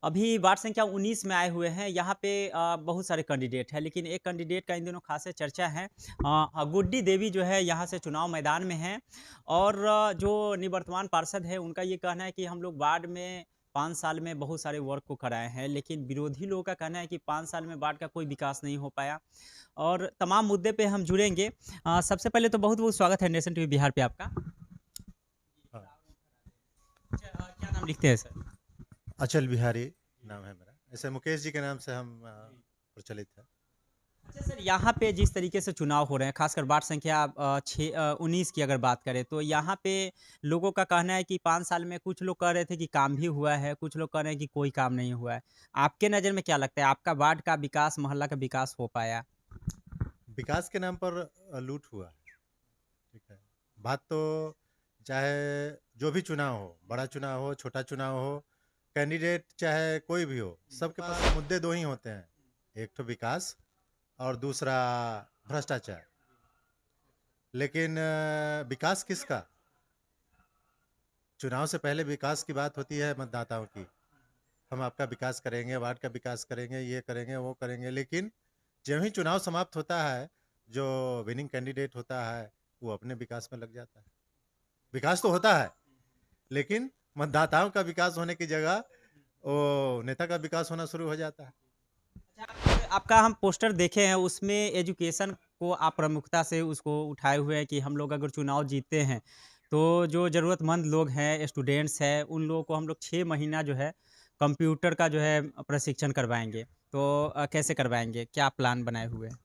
अभी वार्ड संख्या 19 में आए हुए हैं। यहाँ पे बहुत सारे कैंडिडेट हैं, लेकिन एक कैंडिडेट का इन दिनों खासा चर्चा है। गुड्डी देवी जो है यहाँ से चुनाव मैदान में हैं और जो निवर्तमान पार्षद है उनका ये कहना है कि हम लोग वार्ड में 5 साल में बहुत सारे वर्क को कराए हैं, लेकिन विरोधी लोगों का कहना है कि 5 साल में वार्ड का कोई विकास नहीं हो पाया और तमाम मुद्दे पे हम जुड़ेंगे। सबसे पहले तो बहुत-बहुत स्वागत है नेशन टीवी बिहार पे आपका। हाँ, अच्छा क्या नाम लिखते हैं सर? अचल बिहारी नाम है मेरा। ऐसे मुकेश जी के नाम से हम प्रचलित है। अच्छा सर, यहाँ पे जिस तरीके से चुनाव हो रहे हैं, खासकर वार्ड संख्या 19 की अगर बात करें, तो यहाँ पे लोगों का कहना है कि 5 साल में कुछ लोग कह रहे थे कि काम भी हुआ है, कुछ लोग कह रहे हैं कि कोई काम नहीं हुआ है। आपके नज़र में क्या लगता है, आपका वार्ड का विकास, मोहल्ला का विकास हो पाया? विकास के नाम पर लूट हुआ है, ठीक है। बात तो चाहे जो भी चुनाव हो, बड़ा चुनाव हो, छोटा चुनाव हो, कैंडिडेट चाहे कोई भी हो, सबके पास मुद्दे दो ही होते हैं। एक तो विकास और दूसरा भ्रष्टाचार। लेकिन विकास किसका? चुनाव से पहले विकास की बात होती है मतदाताओं की। हम आपका विकास करेंगे, वार्ड का विकास करेंगे, ये करेंगे, वो करेंगे। लेकिन जब ही चुनाव समाप्त होता है, जो विनिंग कैंडिडेट होता है, वो अपने विकास में लग जाता है। विकास तो होता है, लेकिन मतदाताओं का विकास होने की जगह वो नेता का विकास होना शुरू हो जाता है। आपका हम पोस्टर देखे हैं, उसमें एजुकेशन को आप प्रमुखता से उसको उठाए हुए हैं कि हम लोग अगर चुनाव जीतते हैं, तो जो ज़रूरतमंद लोग हैं, स्टूडेंट्स हैं, उन लोगों को हम लोग 6 महीना जो है कंप्यूटर का जो है प्रशिक्षण करवाएँगे। तो कैसे करवाएँगे? क्या प्लान बनाए हुए हैं?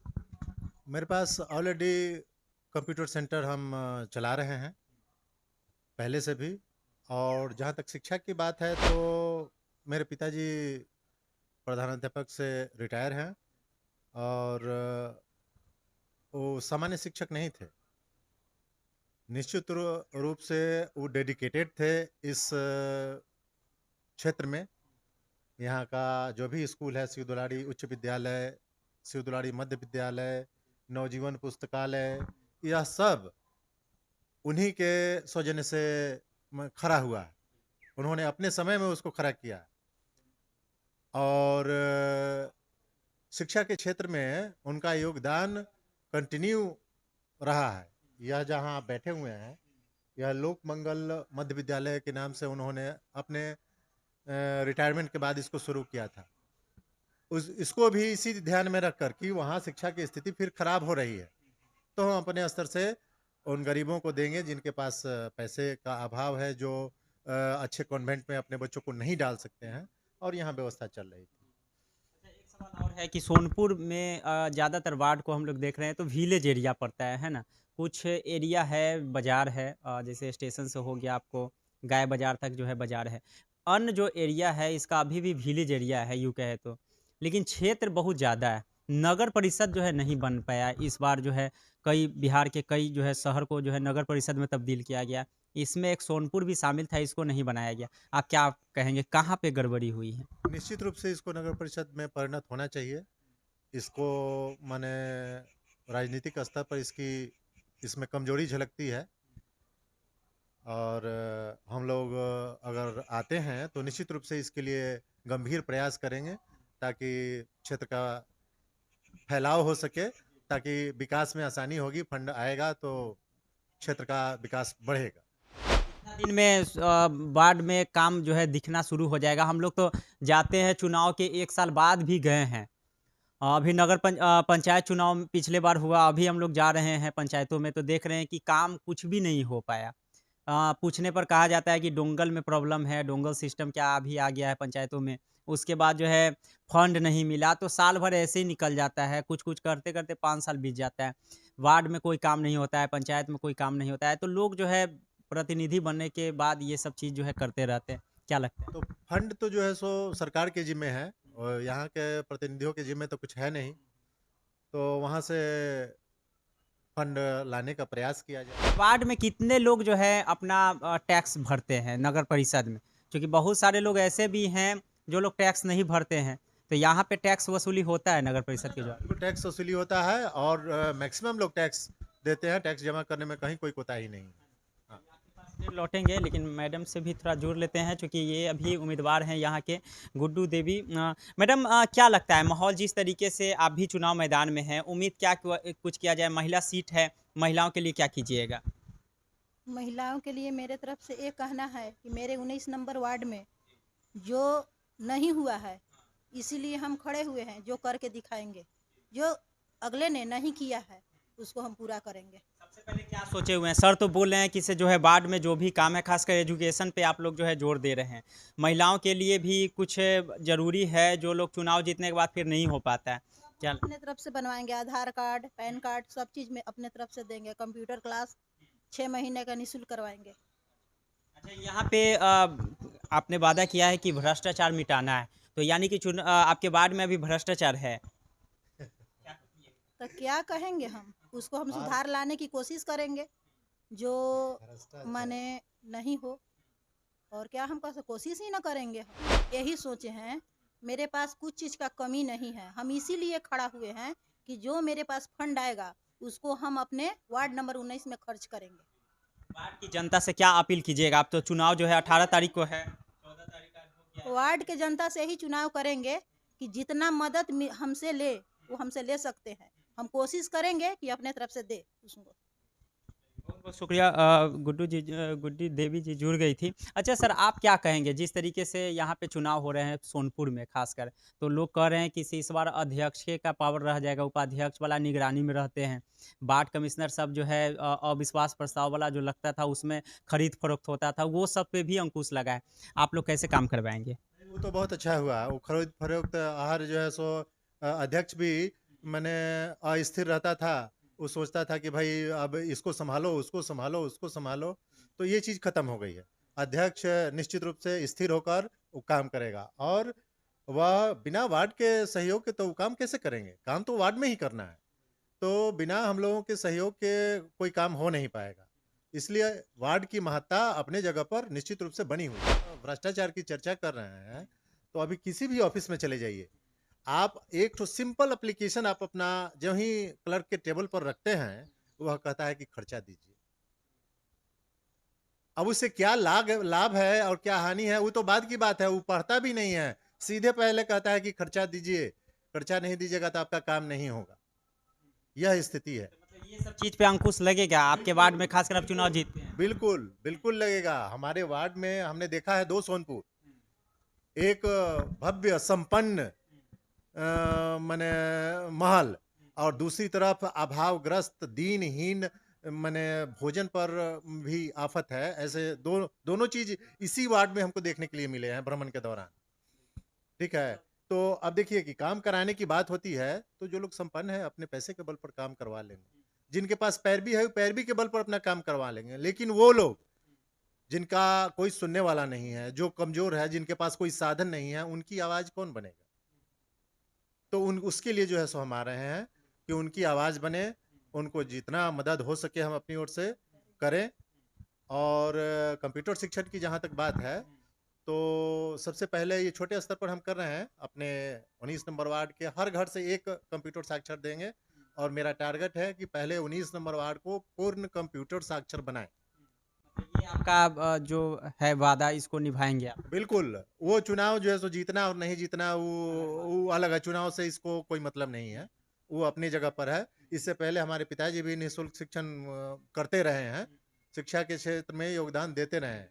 मेरे पास ऑलरेडी कंप्यूटर सेंटर हम चला रहे हैं, पहले से भी। और जहाँ तक शिक्षा की बात है, तो मेरे पिताजी प्रधानाध्यापक से रिटायर हैं और वो सामान्य शिक्षक नहीं थे। निश्चित रूप से वो डेडिकेटेड थे इस क्षेत्र में। यहाँ का जो भी स्कूल है, शिव दुलारी उच्च विद्यालय, शिव दुलारी मध्य विद्यालय, नवजीवन पुस्तकालय, यह सब उन्हीं के सौजन्य से खड़ा हुआ है। उन्होंने अपने समय में उसको खड़ा किया और शिक्षा के क्षेत्र में उनका योगदान कंटिन्यू रहा है। यह जहाँ आप बैठे हुए हैं, यह लोक मंगल मध्य विद्यालय के नाम से उन्होंने अपने रिटायरमेंट के बाद इसको शुरू किया था। इसको भी इसी ध्यान में रखकर कि वहाँ शिक्षा की स्थिति फिर खराब हो रही है, तो हम अपने स्तर से उन गरीबों को देंगे जिनके पास पैसे का अभाव है, जो अच्छे कॉन्वेंट में अपने बच्चों को नहीं डाल सकते हैं, और यहाँ व्यवस्था चल रही थी। एक सवाल और है कि सोनपुर में ज़्यादातर वार्ड को हम लोग देख रहे हैं तो विलेज एरिया पड़ता है ना? कुछ एरिया है, बाज़ार है, जैसे स्टेशन से हो गया आपको गाय बाज़ार तक जो है बाज़ार है। अन्य जो एरिया है इसका अभी भी विलेज एरिया है यूँ कहें तो। लेकिन क्षेत्र बहुत ज़्यादा है। नगर परिषद जो है नहीं बन पाया इस बार जो है कई बिहार के कई जो है शहर को जो है नगर परिषद में तब्दील किया गया। इसमें एक सोनपुर भी शामिल था, इसको नहीं बनाया गया। आप क्या कहेंगे, कहाँ पे गड़बड़ी हुई है? निश्चित रूप से इसको नगर परिषद में परिणत होना चाहिए। इसको माने राजनीतिक स्तर पर इसमें कमजोरी झलकती है। और हम लोग अगर आते हैं तो निश्चित रूप से इसके लिए गंभीर प्रयास करेंगे, ताकि क्षेत्र का फैलाव हो सके, ताकि विकास में आसानी होगी। फंड आएगा तो क्षेत्र का विकास बढ़ेगा। कितना दिन में वार्ड में काम जो है दिखना शुरू हो जाएगा? हम लोग तो जाते हैं चुनाव के 1 साल बाद भी गए हैं। अभी पंचायत चुनाव पिछले बार हुआ, अभी हम लोग जा रहे हैं पंचायतों में तो देख रहे हैं कि काम कुछ भी नहीं हो पाया। पूछने पर कहा जाता है कि डोंगल में प्रॉब्लम है, डोंगल सिस्टम क्या अभी आ गया है पंचायतों में। उसके बाद जो है फंड नहीं मिला तो साल भर ऐसे ही निकल जाता है, कुछ-कुछ करते-करते 5 साल बीत जाता है। वार्ड में कोई काम नहीं होता है, पंचायत में कोई काम नहीं होता है, तो लोग जो है प्रतिनिधि बनने के बाद ये सब चीज़ जो है करते रहते हैं। क्या लगता है? तो फंड तो जो है सो सरकार के जिम्मे है, और यहाँ के प्रतिनिधियों के जिम्मे तो कुछ है नहीं। तो वहाँ से फंड लाने का प्रयास किया जाए। वार्ड में कितने लोग जो है अपना टैक्स भरते हैं नगर परिषद में? क्योंकि बहुत सारे लोग ऐसे भी हैं जो लोग टैक्स नहीं भरते हैं। तो यहाँ पे टैक्स वसूली होता है नगर परिषद के द्वारा। बिल्कुल टैक्स वसूली होता है, और मैक्सिमम लोग टैक्स देते हैं। टैक्स जमा करने में कहीं कोई कोताही नहीं है। हाँ। फिर लौटेंगे, लेकिन मैडम से भी थोड़ा जुड़ लेते हैं, चूँकि ये अभी उम्मीदवार हैं यहाँ के गुड्डू देवी। मैडम, क्या लगता है माहौल जिस तरीके से आप भी चुनाव मैदान में हैं, उम्मीद क्या कुछ किया जाए? महिला सीट है, महिलाओं के लिए क्या कीजिएगा? महिलाओं के लिए मेरे तरफ से एक कहना है कि मेरे 19 नंबर वार्ड में जो नहीं हुआ है, इसीलिए हम खड़े हुए हैं, जो करके दिखाएंगे। जो अगले ने नहीं किया है उसको हम पूरा करेंगे। सबसे पहले क्या सोचे हुए हैं? सर तो बोल रहे हैं कि इससे जो है वार्ड में जो भी काम है, खासकर एजुकेशन पे आप लोग जो है जोर दे रहे हैं। महिलाओं के लिए भी कुछ ज़रूरी है, जो लोग चुनाव जीतने के बाद फिर नहीं हो पाता है। क्या अपने तरफ से बनवाएंगे, आधार कार्ड, पैन कार्ड, सब चीज़ में अपने तरफ से देंगे। कंप्यूटर क्लास 6 महीने का निःशुल्क करवाएंगे। अच्छा, यहाँ पे आपने वादा किया है कि भ्रष्टाचार मिटाना है, तो यानी कि आपके वार्ड में अभी भ्रष्टाचार है। तो क्या कहेंगे हम उसको, हम सुधार लाने की कोशिश करेंगे, जो माने नहीं हो। और क्या हम कोशिश ही ना करेंगे? हम यही सोचे हैं, मेरे पास कुछ चीज़ का कमी नहीं है। हम इसीलिए खड़ा हुए हैं कि जो मेरे पास फंड आएगा उसको हम अपने वार्ड नंबर 19 में खर्च करेंगे। वार्ड की जनता से क्या अपील कीजिएगा? आप तो चुनाव जो है 18 तारीख को है, 14 तारीख का हो गया है। वार्ड के जनता से ही चुनाव करेंगे कि जितना मदद हमसे ले वो हमसे ले सकते हैं। हम कोशिश करेंगे कि अपने तरफ से दे उसको। बहुत बहुत शुक्रिया। गुड्डी देवी जी जुड़ गई थी। अच्छा सर, आप क्या कहेंगे जिस तरीके से यहाँ पे चुनाव हो रहे हैं सोनपुर में खासकर, तो लोग कह रहे हैं कि इस बार अध्यक्ष के का पावर रह जाएगा, उपाध्यक्ष वाला निगरानी में रहते हैं, वार्ड कमिश्नर सब जो है अविश्वास प्रस्ताव वाला जो लगता था उसमें खरीद फरोख्त होता था, वो सब पे भी अंकुश लगा है। आप लोग कैसे काम करवाएंगे? वो तो बहुत अच्छा हुआ। वो खरीद फरोख्त आहार जो है सो अध्यक्ष भी मैंने अस्थिर रहता था। वो सोचता था कि भाई अब इसको संभालो, उसको संभालो, उसको संभालो, तो ये चीज़ खत्म हो गई है। अध्यक्ष निश्चित रूप से स्थिर होकर वो काम करेगा, और वह बिना वार्ड के सहयोग के तो वो काम कैसे करेंगे? काम तो वार्ड में ही करना है, तो बिना हम लोगों के सहयोग के कोई काम हो नहीं पाएगा। इसलिए वार्ड की महत्ता अपने जगह पर निश्चित रूप से बनी हुई है। भ्रष्टाचार की चर्चा कर रहे हैं, तो अभी किसी भी ऑफिस में चले जाइए, आप एक तो सिंपल एप्लीकेशन आप अपना जो ही क्लर्क के टेबल पर रखते हैं, वह कहता है कि खर्चा दीजिए। अब उससे क्या लाभ है और क्या हानि है, वो तो बाद की बात है। वो पढ़ता भी नहीं है, सीधे पहले कहता है कि खर्चा दीजिए, खर्चा नहीं दीजिएगा तो आपका काम नहीं होगा। यह स्थिति है। मतलब ये सब चीज़ पे अंकुश लगेगा आपके वार्ड में, खासकर आप चुनाव जीतते हैं? बिल्कुल बिल्कुल लगेगा। हमारे वार्ड में हमने देखा है 2 सोनपुर, एक भव्य संपन्न माने महल, और दूसरी तरफ अभावग्रस्त दीनहीन माने भोजन पर भी आफत है। ऐसे दोनों चीज इसी वार्ड में हमको देखने के लिए मिले हैं भ्रमण के दौरान। ठीक है, तो अब देखिए कि काम कराने की बात होती है तो जो लोग संपन्न है अपने पैसे के बल पर काम करवा लेंगे, जिनके पास पैरवी है पैरवी के बल पर अपना काम करवा लेंगे। लेकिन वो लोग जिनका कोई सुनने वाला नहीं है, जो कमजोर है, जिनके पास कोई साधन नहीं है, उनकी आवाज कौन बनेगा? तो उसके लिए जो है सो हम आ रहे हैं कि उनकी आवाज़ बने, उनको जितना मदद हो सके हम अपनी ओर से करें। और कंप्यूटर शिक्षण की जहाँ तक बात है, तो सबसे पहले ये छोटे स्तर पर हम कर रहे हैं। अपने 19 नंबर वार्ड के हर घर से एक कंप्यूटर साक्षर देंगे, और मेरा टारगेट है कि पहले 19 नंबर वार्ड को पूर्ण कंप्यूटर साक्षर बनाएं। ये आपका जो है वादा, इसको निभाएंगे आप? बिल्कुल। वो चुनाव जो है सो जीतना और नहीं जीतना वो अलग है। चुनाव से इसको कोई मतलब नहीं है, वो अपनी जगह पर है। इससे पहले हमारे पिताजी भी निःशुल्क शिक्षण करते रहे हैं, शिक्षा के क्षेत्र में योगदान देते रहे हैं।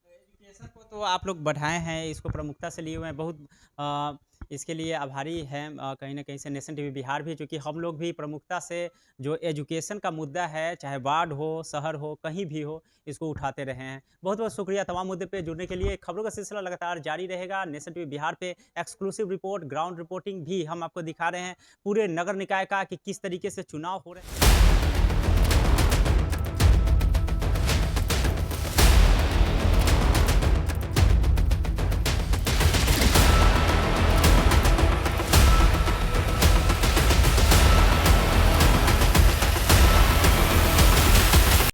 एजुकेशन को तो आप लोग बढ़ाए हैं, इसको प्रमुखता से लिए हुए हैं, बहुत इसके लिए आभारी हैं कहीं न कहीं से नेशन टीवी बिहार भी, चूँकि हम लोग भी प्रमुखता से जो एजुकेशन का मुद्दा है, चाहे वार्ड हो, शहर हो, कहीं भी हो, इसको उठाते रहे हैं। बहुत-बहुत शुक्रिया तमाम मुद्दे पे जुड़ने के लिए। खबरों का सिलसिला लगातार जारी रहेगा। नेशन टीवी बिहार पे एक्सक्लूसिव रिपोर्ट, ग्राउंड रिपोर्टिंग भी हम आपको दिखा रहे हैं, पूरे नगर निकाय का कि किस तरीके से चुनाव हो रहे हैं।